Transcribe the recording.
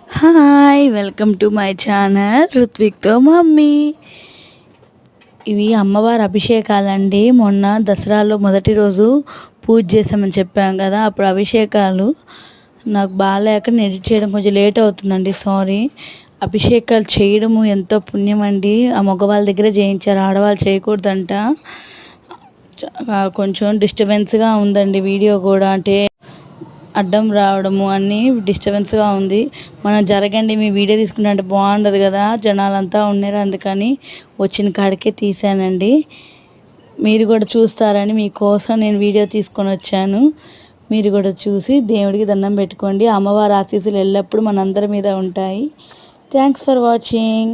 Hi welcome to my channel రుత్విక్తో mummy. ఇవి అమ్మవారి అభిషేకాలండి. మొన్న దసరాలో మొదటి రోజు పూజ చేసామని చెప్పాం కదా, అప్పుడు అభిషేకాలు. నాకు బాగాలేక ఎడిట్ చేయడం కొంచెం లేట్ అవుతుందండి, సారీ. అభిషేకాలు చేయడము ఎంతో పుణ్యం అండి. ఆ మగవాళ్ళ దగ్గర చేయించారు, ఆడవాళ్ళు చేయకూడదంట. కొంచెం డిస్టర్బెన్స్గా ఉందండి వీడియో కూడా, అంటే అడ్డం రావడము అన్నీ డిస్టర్బెన్స్గా ఉంది. మనం జరగండి మీ వీడియో తీసుకుంటే అంటే బాగుండదు కదా, జనాలంతా ఉన్నారు, అందుకని వచ్చిన కాడికే తీసానండి. మీరు కూడా చూస్తారని మీకోసం నేను వీడియో తీసుకొని వచ్చాను. మీరు కూడా చూసి దేవుడికి దండం పెట్టుకోండి. అమ్మవారి ఆశీస్సులు ఎల్లప్పుడూ మనందరి మీద ఉంటాయి. Thanks for watching.